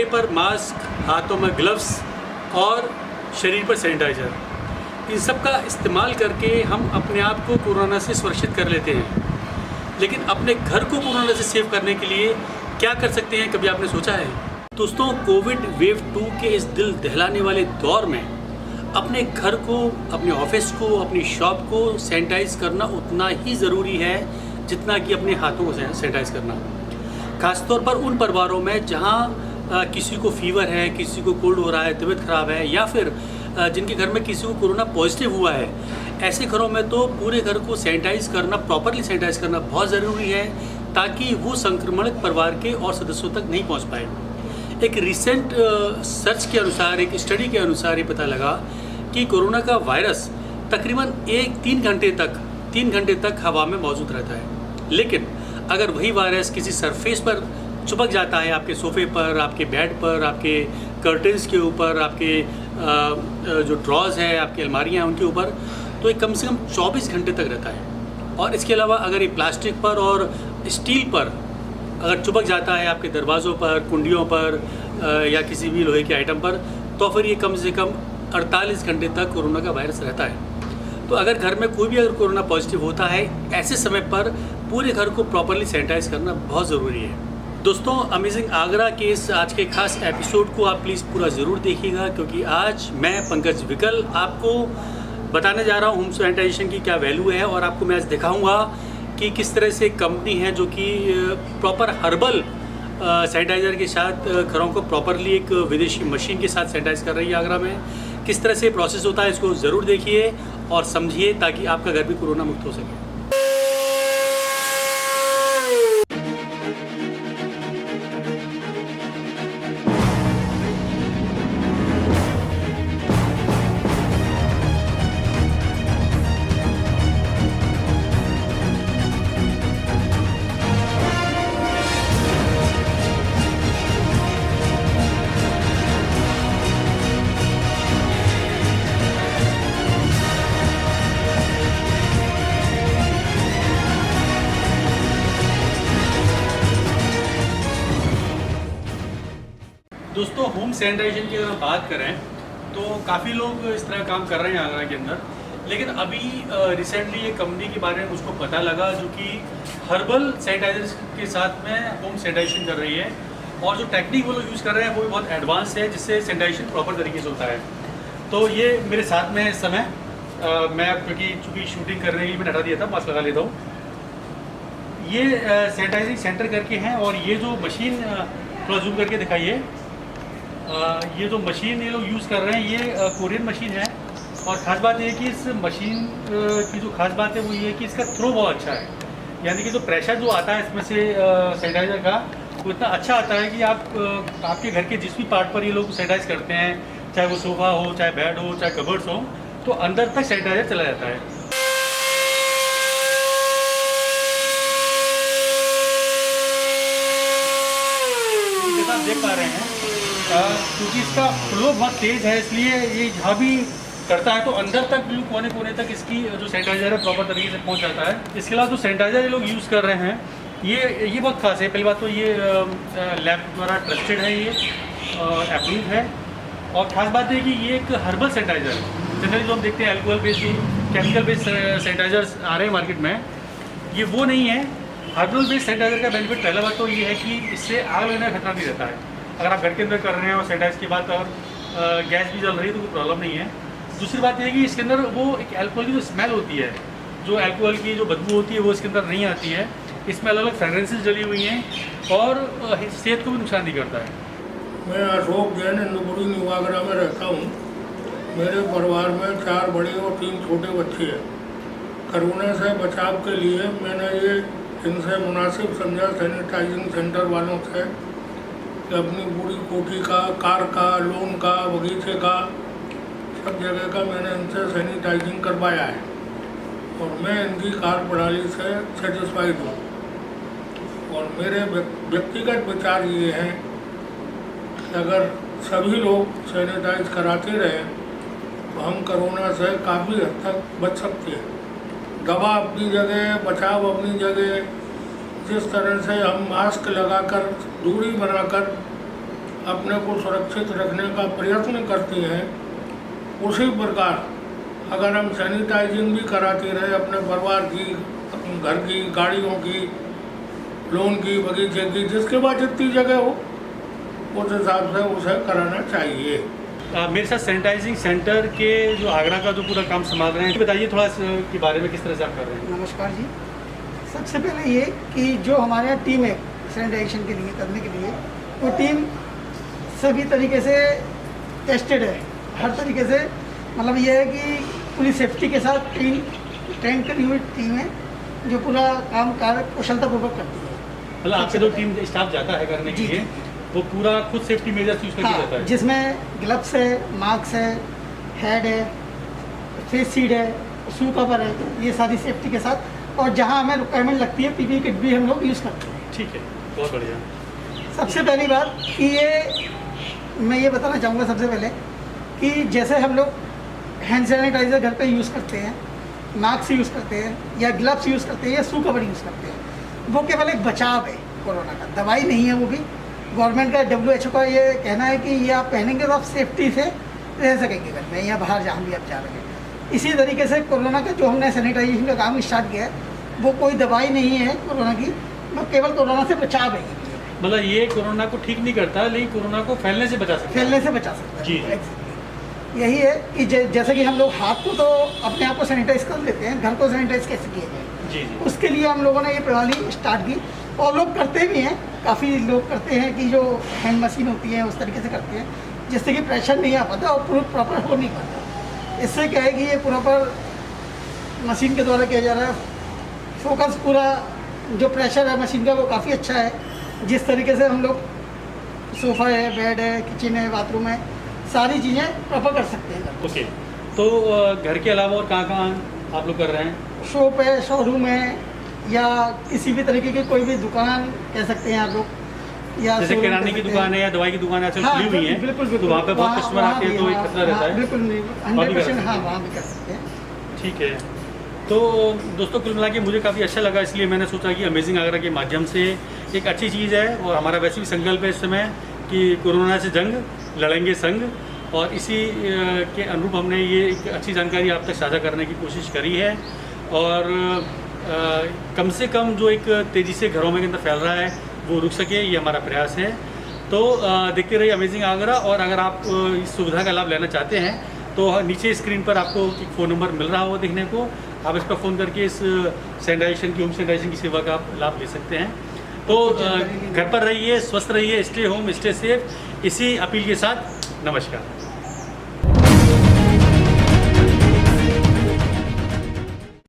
चेहरे पर मास्क, हाथों में ग्लव्स और शरीर पर सैनिटाइज़र, इन सब का इस्तेमाल करके हम अपने आप को कोरोना से सुरक्षित कर लेते हैं। लेकिन अपने घर को कोरोना से सेव करने के लिए क्या कर सकते हैं, कभी आपने सोचा है? दोस्तों, कोविड वेव 2 के इस दिल दहलाने वाले दौर में अपने घर को, अपने ऑफिस को, अपनी शॉप को सैनिटाइज़ करना उतना ही ज़रूरी है जितना कि अपने हाथों को सैनिटाइज़ करना। खासतौर पर उन परिवारों में जहां किसी को फीवर है, किसी को कोल्ड हो रहा है, तबीयत ख़राब है, या फिर जिनके घर में किसी को कोरोना पॉजिटिव हुआ है, ऐसे घरों में तो पूरे घर को सैनिटाइज़ करना, प्रॉपरली सैनिटाइज़ करना बहुत ज़रूरी है ताकि वो संक्रमण परिवार के और सदस्यों तक नहीं पहुंच पाए। एक रिसेंट सर्च के अनुसार, एक स्टडी के अनुसार ये पता लगा कि कोरोना का वायरस तकरीबन 3 घंटे तक हवा में मौजूद रहता है। लेकिन अगर वही वायरस किसी सरफेस पर चिपक जाता है, आपके सोफ़े पर, आपके बेड पर, आपके कर्टन्स के ऊपर, आपके जो ड्रॉज है, आपकी अलमारियाँ हैं उनके ऊपर, तो ये कम से कम 24 घंटे तक रहता है। और इसके अलावा अगर ये प्लास्टिक पर और स्टील पर अगर चिपक जाता है, आपके दरवाज़ों पर, कुंडियों पर या किसी भी लोहे के आइटम पर, तो फिर ये कम से कम 48 घंटे तक कोरोना का वायरस रहता है। तो अगर घर में कोई भी अगर कोरोना पॉजिटिव होता है, ऐसे समय पर पूरे घर को प्रॉपरली सैनिटाइज़ करना बहुत ज़रूरी है। दोस्तों, अमेजिंग आगरा के इस आज के खास एपिसोड को आप प्लीज़ पूरा ज़रूर देखिएगा, क्योंकि आज मैं पंकज विकल आपको बताने जा रहा हूँ होम सैनिटाइजेशन की क्या वैल्यू है, और आपको मैं आज दिखाऊँगा कि किस तरह से कंपनी है जो कि प्रॉपर हर्बल सैनिटाइज़र के साथ घरों को प्रॉपरली एक विदेशी मशीन के साथ सैनिटाइज़ कर रही है आगरा में। किस तरह से प्रोसेस होता है, इसको ज़रूर देखिए और समझिए ताकि आपका घर भी कोरोना मुक्त हो सके। दोस्तों, होम सैनिटाइजेशन की अगर हम बात करें तो काफ़ी लोग इस तरह काम कर रहे हैं आगरा के अंदर, लेकिन अभी रिसेंटली ये कंपनी के बारे में मुझको पता लगा जो कि हर्बल सैनिटाइजर के साथ में होम सैनिटाइजेशन कर रही है, और जो टेक्निक वो लोग यूज़ कर रहे हैं वो भी बहुत एडवांस है, जिससे सैनिटाइजेशन प्रॉपर तरीके से होता है। तो ये मेरे साथ में इस समय मैं चूँकि शूटिंग करने के लिए मैंने हटा दिया था, मास्क लगा लेता हूँ। ये सैनिटाइजिंग सेंटर करके हैं, और ये जो मशीन थोड़ा जूम करके दिखाइए, ये जो मशीन ये लोग यूज़ कर रहे हैं ये कोरियन मशीन है। और ख़ास बात ये है कि इस मशीन की जो खास बात है वो ये है कि इसका थ्रो बहुत अच्छा है, यानी कि जो प्रेशर जो आता है इसमें से सैनिटाइज़र का, वो इतना अच्छा आता है कि आपके घर के जिस भी पार्ट पर ये लोग सैनिटाइज करते हैं, चाहे वो सोफ़ा हो, चाहे बेड हो, चाहे कबर्ड्स हो, तो अंदर तक सैनिटाइज़र चला जाता है। जैसा आप देख पा रहे हैं, क्योंकि इसका फ्लो बहुत तेज़ है, इसलिए ये जहाँ भी करता है तो अंदर तक बिल्कुल कोने कोने तक इसकी जो सैनिटाइज़र है प्रॉपर तरीके से पहुँच जाता है। इसके अलावा जो सैनिटाइज़र ये लोग यूज़ कर रहे हैं ये बहुत खास है। पहली बात तो ये लैब द्वारा ट्रस्टेड है, ये अप्रूव है, और ख़ास बात है कि ये एक हर्बल सैनिटाइज़र है। जनरली जो हम देखते हैं alcohol based, chemical based sanitizers आ रहे हैं मार्केट में, ये वो नहीं है। हर्बल बेस्ड सैनिटाइज़र का बेनिफिट पहला बात तो ये है कि इससे आग लगने का खतरा नहीं रहता है। अगर आप घर के अंदर कर रहे हैं और सैनिटाइज के बाद अगर गैस भी जल रही है तो कोई प्रॉब्लम नहीं है। दूसरी बात यह है कि इसके अंदर वो एक अल्कोहल की जो स्मेल होती है, जो अल्कोहल की जो बदबू होती है वो इसके अंदर नहीं आती है। इसमें अलग अलग फ्रेगरेंसेस जली हुई हैं और सेहत को भी नुकसान नहीं करता है। मैं अशोक जैन इंदुपुरी न्यू आगरा में रहता हूँ। मेरे परिवार में 4 बड़े और 3 छोटे बच्चे हैं। कोरोना से बचाव के लिए मैंने ये इनसे मुनासिब समझा सैनिटाइजिंग सेंटर वालों से कि अपनी पूरी कोठी का, कार का, लोन का, बगीचे का, सब जगह का मैंने इनसे सैनिटाइजिंग करवाया है और मैं इनकी कार्य प्रणाली से सेटिस्फाइड हूँ। और मेरे व्यक्तिगत विचार ये हैं कि अगर सभी लोग सैनिटाइज कराते रहें तो हम कोरोना से काफ़ी हद तक बच सकते हैं। दवा अपनी जगह, बचाव अपनी जगह, जिस तरह से हम मास्क लगाकर, दूरी बनाकर अपने को सुरक्षित रखने का प्रयत्न करती हैं, उसी प्रकार अगर हम सैनिटाइजिंग भी कराते रहे अपने परिवार की, घर की, गाड़ियों की, लोन की, बगीचे की, जिसके पास जितनी जगह हो उस हिसाब से उसे कराना चाहिए। मेरे साथ सैनिटाइजिंग सेंटर के जो आगरा का जो पूरा काम संभाल रहे हैं, बताइए थोड़ा इसके बारे में, किस तरह से आप कर रहे हैं। नमस्कार जी। सबसे पहले ये कि जो हमारे यहाँ टीम है सैनिटाइजेशन के लिए करने के लिए, वो टीम सभी तरीके से टेस्टेड है, हर तरीके से। मतलब ये है कि पूरी सेफ्टी के साथ ट्रेन करी हुई टीम है जो पूरा काम कार्य कुशलतापूर्वक करती है। मतलब आपके जो टीम स्टाफ जाता है करने के जी, लिए, जी। वो पूरा खुद सेफ्टी मेजर्स यूज करके जाता हाँ, है। जिसमें ग्लव्स है, मास्क है, हेड है, फेस शील्ड है, शू कवर है, ये सारी सेफ्टी के साथ। और जहाँ हमें रिक्वायरमेंट लगती है पीपीई किट भी हम लोग यूज़ करते हैं। ठीक है, बहुत बढ़िया। सबसे पहली बात कि मैं ये बताना चाहूँगा सबसे पहले कि जैसे हम लोग हैंड सैनिटाइज़र घर पे यूज़ करते हैं, मास्क यूज़ करते हैं या ग्लव्स यूज़ करते हैं या शू कवर यूज़ करते हैं, वो केवल एक बचाव है, कोरोना का दवाई नहीं है। वो भी गवर्नमेंट का WHO का ये कहना है कि ये आप पहनेंगे तो आप सेफ्टी से रह सकेंगे घर में या बाहर जहाँ भी आप जा रहे हैं। इसी तरीके से कोरोना का जो हमने सैनिटाइजेशन का काम स्टार्ट किया है, वो कोई दवाई नहीं है कोरोना की, वो केवल कोरोना से बचाव है। मतलब ये कोरोना को ठीक नहीं करता, लेकिन कोरोना को फैलने से बचा सकता है। फैलने से बचा सकता है। जी। Exactly। यही है कि जैसे कि हम लोग हाथ को तो अपने आप को सैनिटाइज कर लेते हैं, घर को सैनिटाइज कैसे किया जाए, जी जी। उसके लिए हम लोगों ने ये प्रणाली स्टार्ट की। और लोग करते भी हैं, काफ़ी लोग करते हैं कि जो हैंड मशीन होती है उस तरीके से करते हैं, जिससे कि प्रेशर नहीं आ पाता और प्रॉपर हो नहीं पाता। इससे क्या है कि ये प्रॉपर मशीन के द्वारा किया जा रहा है, फोकस पूरा जो प्रेशर है मशीन का वो काफ़ी अच्छा है। जिस तरीके से हम लोग सोफ़ा है, बेड है, किचन है, बाथरूम है, सारी चीज़ें प्रॉपर कर सकते हैं। ओके, तो घर के अलावा और कहाँ आप लोग कर रहे हैं? शॉप है, शोरूम है, या किसी भी तरीके की कोई भी दुकान कह सकते हैं आप लोग, या जैसे showroom किराने कह की सकते दुकान हैं। है या दवाई की दुकान है, आजकल हाँ, खुली हुई है, बिल्कुल तो बिल्कुल वहाँ पे बहुत कस्टमर आते हैं तो एक खतरा रहता है। बिल्कुल नहीं, वहाँ भी कर 100% हाँ, सकते हैं। वहाँ भी कर सकते हैं। ठीक है, तो दोस्तों कुल मिला के मुझे काफ़ी अच्छा लगा, इसलिए मैंने सोचा कि अमेजिंग आगरा के माध्यम से एक अच्छी चीज़ है, और हमारा वैसे भी संकल्प है इस समय कि कोरोना से जंग लड़ेंगे संग, और इसी के अनुरूप हमने ये एक अच्छी जानकारी आप तक साझा करने की कोशिश करी है। और कम से कम जो एक तेज़ी से घरों में के अंदर फैल रहा है वो रुक सके, ये हमारा प्रयास है। तो देखते रहिए अमेजिंग आगरा, और अगर आप इस सुविधा का लाभ लेना चाहते हैं तो नीचे स्क्रीन पर आपको एक फ़ोन नंबर मिल रहा होगा देखने को, आप इस पर फ़ोन करके इस सैनिटाइजेशन की, होम सैनिटाइजेशन की सेवा का आप लाभ ले सकते हैं। तो घर पर रहिए, स्वस्थ रहिए, स्टे होम, स्टे सेफ, इसी अपील के साथ नमस्कार।